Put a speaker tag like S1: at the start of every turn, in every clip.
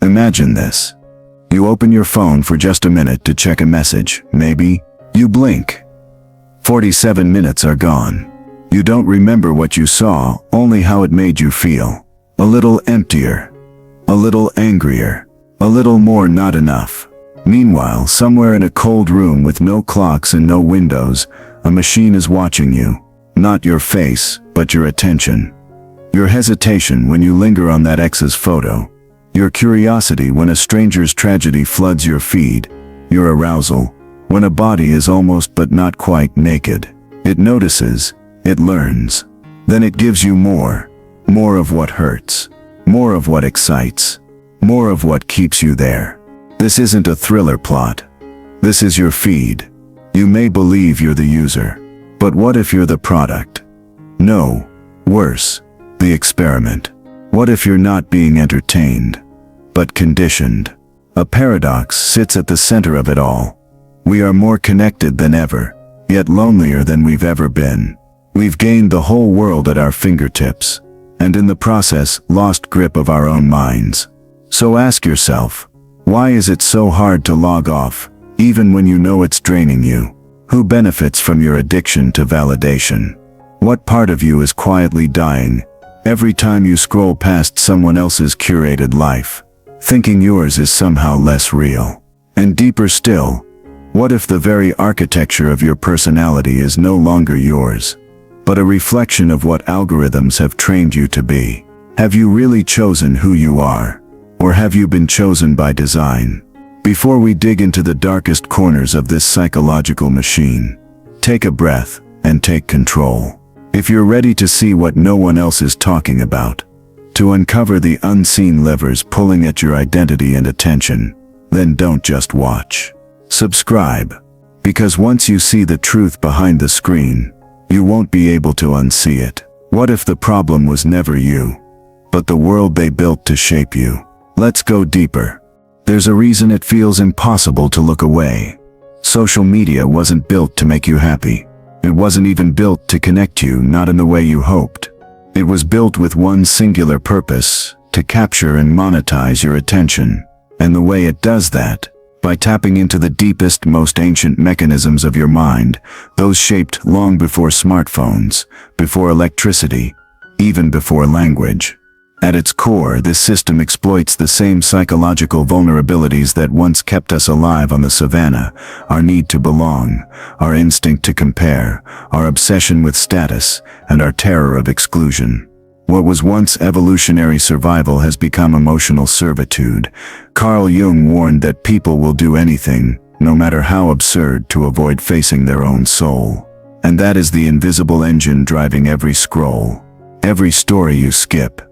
S1: Imagine this. You open your phone for just a minute to check a message, maybe. You blink. 47 minutes are gone. You don't remember what you saw, only how it made you feel. A little emptier. A little angrier. A little more not enough. Meanwhile, somewhere in a cold room with no clocks and no windows, a machine is watching you. Not your face, but your attention. Your hesitation when you linger on that ex's photo. Your curiosity when a stranger's tragedy floods your feed. Your arousal when a body is almost but not quite naked. It notices, it learns. Then it gives you more. More of what hurts. More of what excites. More of what keeps you there. This isn't a thriller plot. This is your feed. You may believe you're the user. But what if you're the product? No. Worse. The experiment. What if you're not being entertained, but conditioned? A paradox sits at the center of it all. We are more connected than ever, yet lonelier than we've ever been. We've gained the whole world at our fingertips, and in the process lost grip of our own minds. So ask yourself, why is it so hard to log off, even when you know it's draining you? Who benefits from your addiction to validation? What part of you is quietly dying every time you scroll past someone else's curated life, thinking yours is somehow less real? And deeper still, what if the very architecture of your personality is no longer yours, but a reflection of what algorithms have trained you to be? Have you really chosen who you are? Or have you been chosen by design? Before we dig into the darkest corners of this psychological machine, take a breath and take control. If you're ready to see what no one else is talking about, to uncover the unseen levers pulling at your identity and attention, then don't just watch. Subscribe. Because once you see the truth behind the screen, you won't be able to unsee it. What if the problem was never you, but the world they built to shape you? Let's go deeper. There's a reason it feels impossible to look away. Social media wasn't built to make you happy. It wasn't even built to connect you, not in the way you hoped. It was built with one singular purpose, to capture and monetize your attention. And the way it does that, by tapping into the deepest, most ancient mechanisms of your mind, those shaped long before smartphones, before electricity, even before language. At its core, this system exploits the same psychological vulnerabilities that once kept us alive on the savannah: our need to belong, our instinct to compare, our obsession with status, and our terror of exclusion. What was once evolutionary survival has become emotional servitude. Carl Jung warned that people will do anything, no matter how absurd, to avoid facing their own soul. And that is the invisible engine driving every scroll, every story you skip,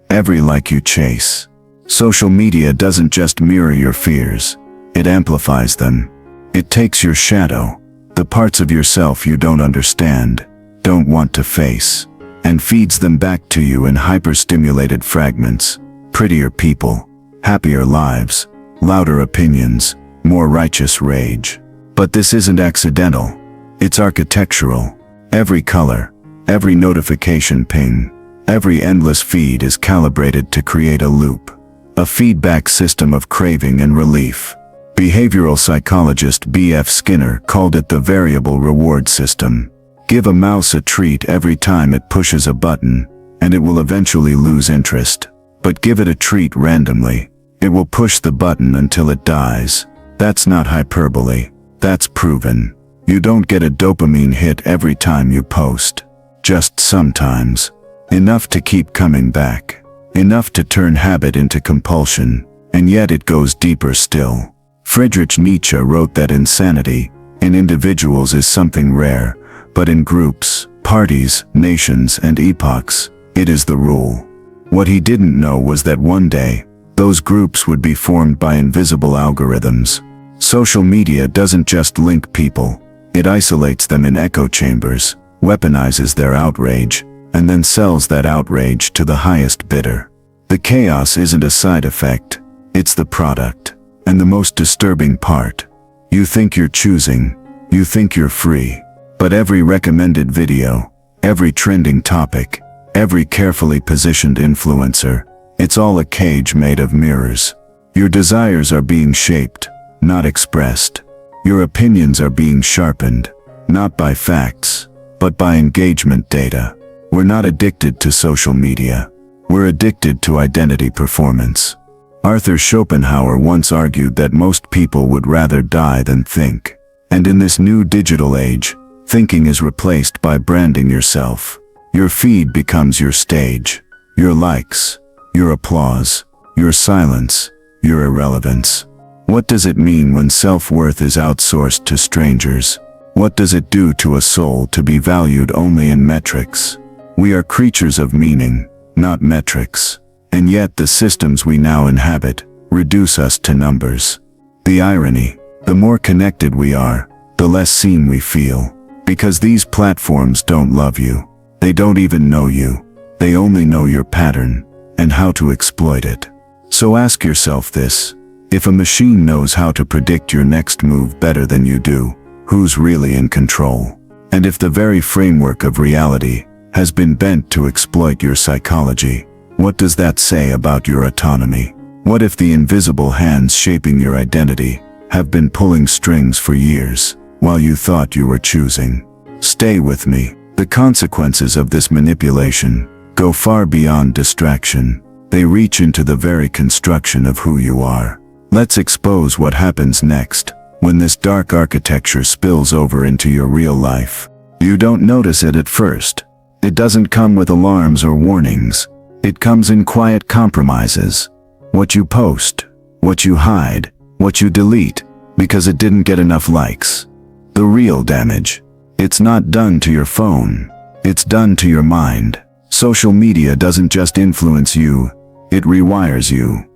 S1: every like you chase. Social media doesn't just mirror your fears, it amplifies them. It takes your shadow, the parts of yourself you don't understand, don't want to face, and feeds them back to you in hyper-stimulated fragments. Prettier people, happier lives, louder opinions, more righteous rage. But this isn't accidental. It's architectural. Every color, every notification ping, every endless feed is calibrated to create a loop, a feedback system of craving and relief. Behavioral psychologist B.F. Skinner called it the variable reward system. Give a mouse a treat every time it pushes a button, and it will eventually lose interest. But give it a treat randomly. It will push the button until it dies. That's not hyperbole. That's proven. You don't get a dopamine hit every time you post. Just sometimes. Enough to keep coming back. Enough to turn habit into compulsion. And yet it goes deeper still. Friedrich Nietzsche wrote that insanity in individuals is something rare, but in groups, parties, nations, and epochs, it is the rule. What he didn't know was that one day, those groups would be formed by invisible algorithms. Social media doesn't just link people, it isolates them in echo chambers, weaponizes their outrage, and then sells that outrage to the highest bidder. The chaos isn't a side effect, it's the product. And the most disturbing part, you think you're choosing, you think you're free. But every recommended video, every trending topic, every carefully positioned influencer, it's all a cage made of mirrors. Your desires are being shaped, not expressed. Your opinions are being sharpened, not by facts, but by engagement data. We're not addicted to social media. We're addicted to identity performance. Arthur Schopenhauer once argued that most people would rather die than think. And in this new digital age, thinking is replaced by branding yourself. Your feed becomes your stage. Your likes, your applause, your silence, your irrelevance. What does it mean when self-worth is outsourced to strangers? What does it do to a soul to be valued only in metrics? We are creatures of meaning, not metrics. And yet the systems we now inhabit reduce us to numbers. The irony, the more connected we are, the less seen we feel. Because these platforms don't love you. They don't even know you. They only know your pattern and how to exploit it. So ask yourself this: if a machine knows how to predict your next move better than you do, who's really in control? And if the very framework of reality has been bent to exploit your psychology, what does that say about your autonomy? What if the invisible hands shaping your identity have been pulling strings for years while you thought you were choosing? Stay with me. The consequences of this manipulation go far beyond distraction. They reach into the very construction of who you are. Let's expose what happens next when this dark architecture spills over into your real life. You don't notice it at first. It doesn't come with alarms or warnings. It comes in quiet compromises. What you post, what you hide, what you delete, because it didn't get enough likes. The real damage. It's not done to your phone. It's done to your mind. Social media doesn't just influence you, it rewires you.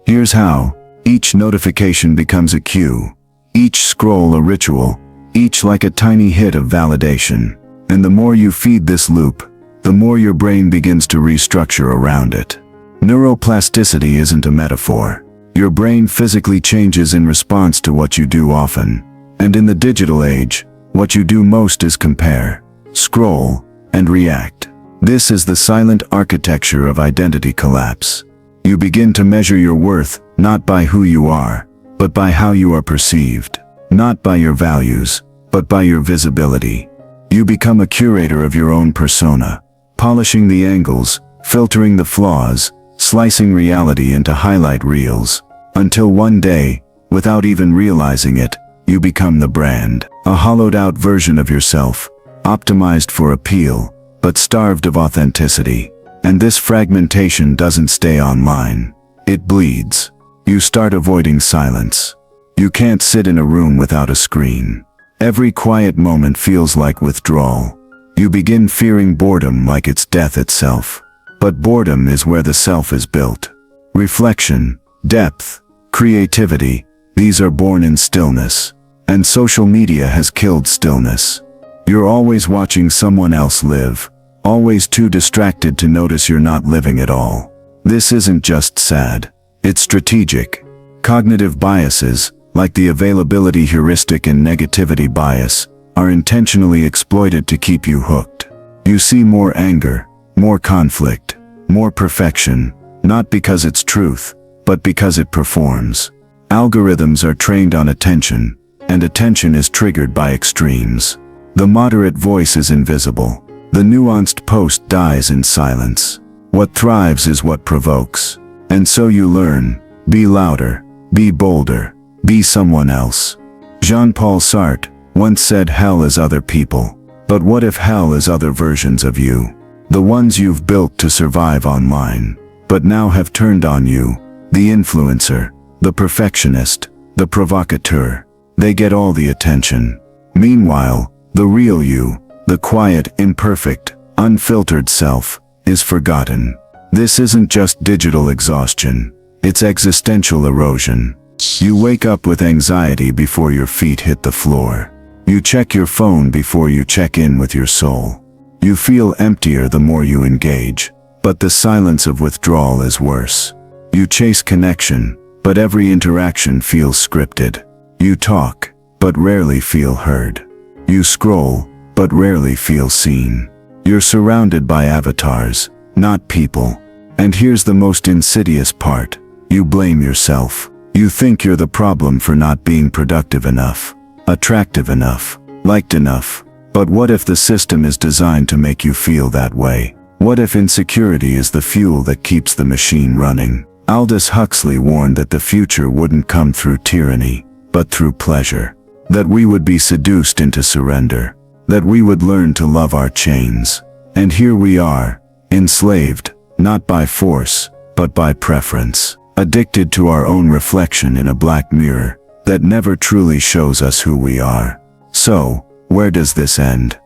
S1: Here's how. Each notification becomes a cue. Each scroll a ritual. Each like a tiny hit of validation. And the more you feed this loop, the more your brain begins to restructure around it. Neuroplasticity isn't a metaphor. Your brain physically changes in response to what you do often. And in the digital age, what you do most is compare, scroll, and react. This is the silent architecture of identity collapse. You begin to measure your worth not by who you are, but by how you are perceived. Not by your values, but by your visibility. You become a curator of your own persona, polishing the angles, filtering the flaws, slicing reality into highlight reels, until one day, without even realizing it, you become the brand, a hollowed-out version of yourself, optimized for appeal, but starved of authenticity. And this fragmentation doesn't stay online. It bleeds. You start avoiding silence. You can't sit in a room without a screen. Every quiet moment feels like withdrawal. You begin fearing boredom like it's death itself. But boredom is where the self is built. Reflection, depth, creativity, these are born in stillness. And social media has killed stillness. You're always watching someone else live, always too distracted to notice you're not living at all. This isn't just sad. It's strategic. Cognitive biases, like the availability heuristic and negativity bias, are intentionally exploited to keep you hooked. You see more anger, more conflict, more perfection, not because it's truth, but because it performs. Algorithms are trained on attention, and attention is triggered by extremes. The moderate voice is invisible. The nuanced post dies in silence. What thrives is what provokes. And so you learn, be louder, be bolder, be someone else. Jean-Paul Sartre once said hell is other people. But what if hell is other versions of you? The ones you've built to survive online, but now have turned on you. The influencer, the perfectionist, the provocateur. They get all the attention. Meanwhile, the real you, the quiet, imperfect, unfiltered self, is forgotten. This isn't just digital exhaustion. It's existential erosion. You wake up with anxiety before your feet hit the floor. You check your phone before you check in with your soul. You feel emptier the more you engage, but the silence of withdrawal is worse. You chase connection, but every interaction feels scripted. You talk, but rarely feel heard. You scroll, but rarely feel seen. You're surrounded by avatars, not people. And here's the most insidious part. You blame yourself. You think you're the problem for not being productive enough, attractive enough, liked enough. But what if the system is designed to make you feel that way? What if insecurity is the fuel that keeps the machine running? Aldous Huxley warned that the future wouldn't come through tyranny, but through pleasure. That we would be seduced into surrender. That we would learn to love our chains. And here we are, enslaved, not by force, but by preference. Addicted to our own reflection in a black mirror that never truly shows us who we are. So, where does this end?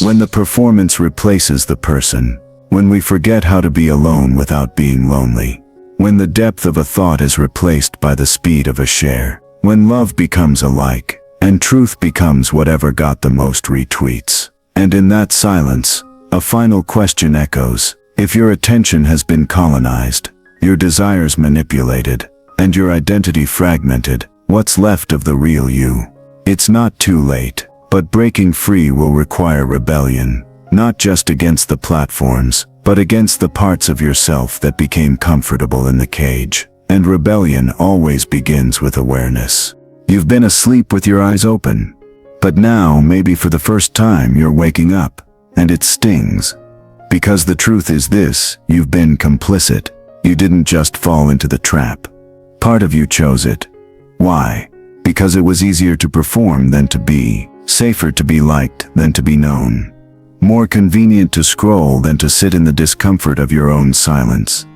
S1: When the performance replaces the person. When we forget how to be alone without being lonely. When the depth of a thought is replaced by the speed of a share. When love becomes a like, and truth becomes whatever got the most retweets. And in that silence, a final question echoes. If your attention has been colonized, your desires manipulated, and your identity fragmented, what's left of the real you? It's not too late, but breaking free will require rebellion, not just against the platforms, but against the parts of yourself that became comfortable in the cage. And rebellion always begins with awareness. You've been asleep with your eyes open, but now, maybe for the first time, you're waking up, and it stings. Because the truth is this: you've been complicit. You didn't just fall into the trap. Part of you chose it. Why? Because it was easier to perform than to be, safer to be liked than to be known, more convenient to scroll than to sit in the discomfort of your own silence.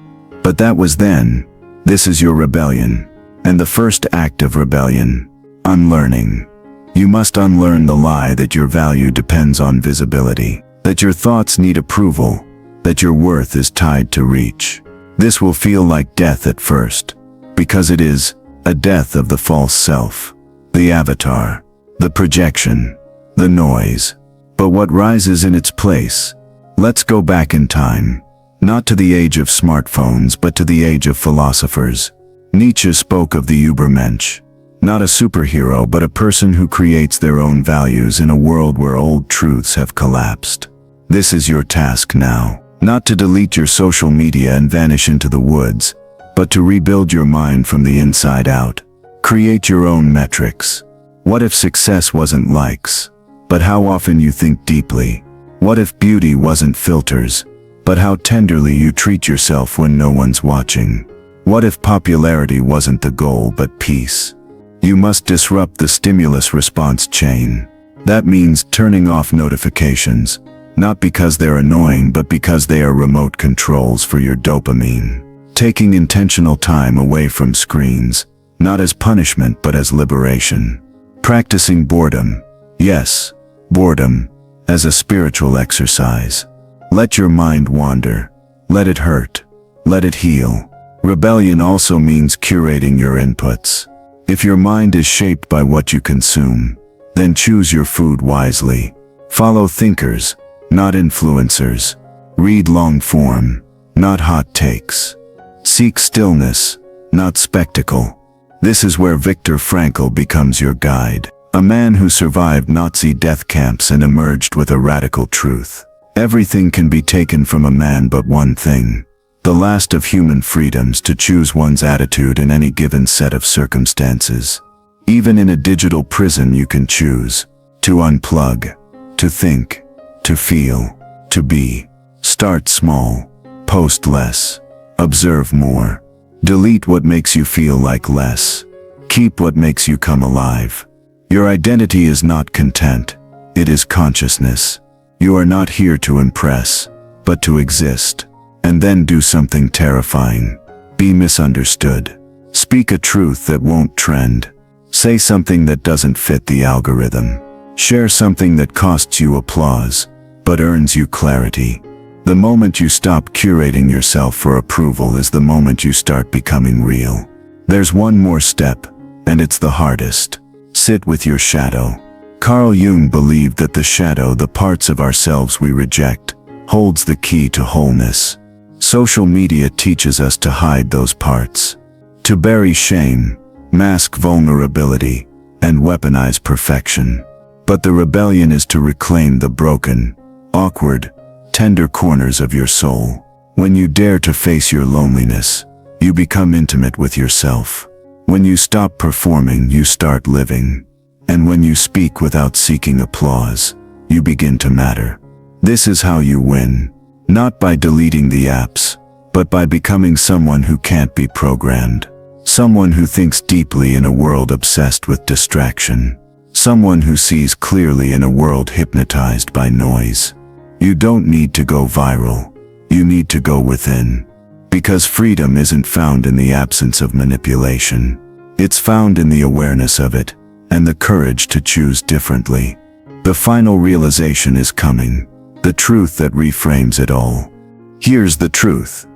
S1: But that was then. This is your rebellion. And the first act of rebellion: unlearning. You must unlearn the lie that your value depends on visibility, that your thoughts need approval, that your worth is tied to reach. This will feel like death at first, because it is a death of the false self, the avatar, the projection, the noise. But what rises in its place? Let's go back in time, not to the age of smartphones, but to the age of philosophers. Nietzsche spoke of the Übermensch, not a superhero, but a person who creates their own values in a world where old truths have collapsed. This is your task now. Not to delete your social media and vanish into the woods, but to rebuild your mind from the inside out. Create your own metrics. What if success wasn't likes, but how often you think deeply? What if beauty wasn't filters, but how tenderly you treat yourself when no one's watching? What if popularity wasn't the goal, but peace? You must disrupt the stimulus response chain. That means turning off notifications. Not because they're annoying, but because they are remote controls for your dopamine. Taking intentional time away from screens, not as punishment but as liberation. Practicing boredom. Yes, boredom, as a spiritual exercise. Let your mind wander. Let it hurt. Let it heal. Rebellion also means curating your inputs. If your mind is shaped by what you consume, then choose your food wisely. Follow thinkers, not influencers. Read long form, not hot takes. Seek stillness, not spectacle. This is where Viktor Frankl becomes your guide. A man who survived Nazi death camps and emerged with a radical truth. Everything can be taken from a man but one thing. The last of human freedoms: to choose one's attitude in any given set of circumstances. Even in a digital prison you can choose to unplug, to think, to feel, to be. Start small. Post less. Observe more. Delete what makes you feel like less. Keep what makes you come alive. Your identity is not content. It is consciousness. You are not here to impress, but to exist. And then do something terrifying. Be misunderstood. Speak a truth that won't trend. Say something that doesn't fit the algorithm. Share something that costs you applause, but earns you clarity. The moment you stop curating yourself for approval is the moment you start becoming real. There's one more step, and it's the hardest. Sit with your shadow. Carl Jung believed that the shadow, the parts of ourselves we reject, holds the key to wholeness. Social media teaches us to hide those parts, to bury shame, mask vulnerability, and weaponize perfection. But the rebellion is to reclaim the broken, awkward, tender corners of your soul. When you dare to face your loneliness, You become intimate with yourself. When you stop performing, you start living. And when you speak without seeking applause, you begin to matter. This is how you win. Not by deleting the apps, but by becoming someone who can't be programmed. Someone who thinks deeply in a world obsessed with distraction. Someone who sees clearly in a world hypnotized by noise. You don't need to go viral. You need to go within. Because freedom isn't found in the absence of manipulation. It's found in the awareness of it, and the courage to choose differently. The final realization is coming. The truth that reframes it all. Here's the truth.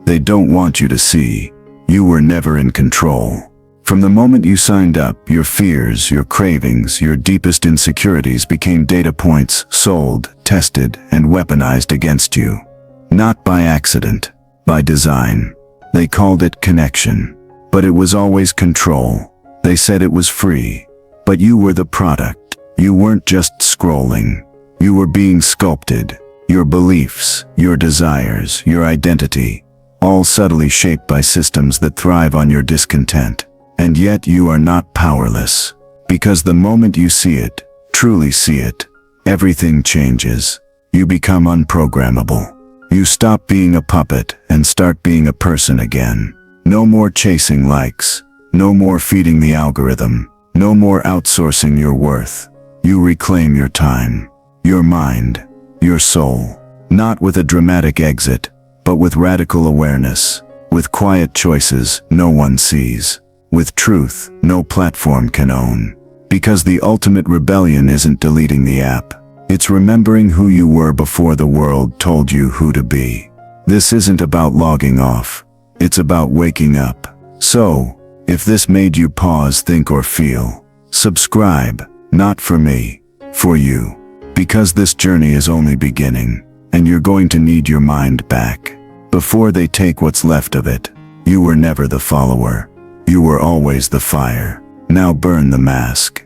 S1: They don't want you to see. You were never in control. From the moment you signed up, your fears, your cravings, your deepest insecurities became data points sold, tested, and weaponized against you. Not by accident, by design. They called it connection. But it was always control. They said it was free. But you were the product. You weren't just scrolling. You were being sculpted. Your beliefs, your desires, your identity, all subtly shaped by systems that thrive on your discontent. And yet you are not powerless. Because the moment you see it, truly see it, everything changes. You become unprogrammable. You stop being a puppet and start being a person again. No more chasing likes. No more feeding the algorithm. No more outsourcing your worth. You reclaim your time, your mind, your soul. Not with a dramatic exit, but with radical awareness. With quiet choices no one sees. With truth no platform can own. Because the ultimate rebellion isn't deleting the app. It's remembering who you were before the world told you who to be. This isn't about logging off. It's about waking up. So, if this made you pause, think, or feel, subscribe, not for me, for you. Because this journey is only beginning, and you're going to need your mind back. Before they take what's left of it, you were never the follower. You were always the fire. Now burn the mask.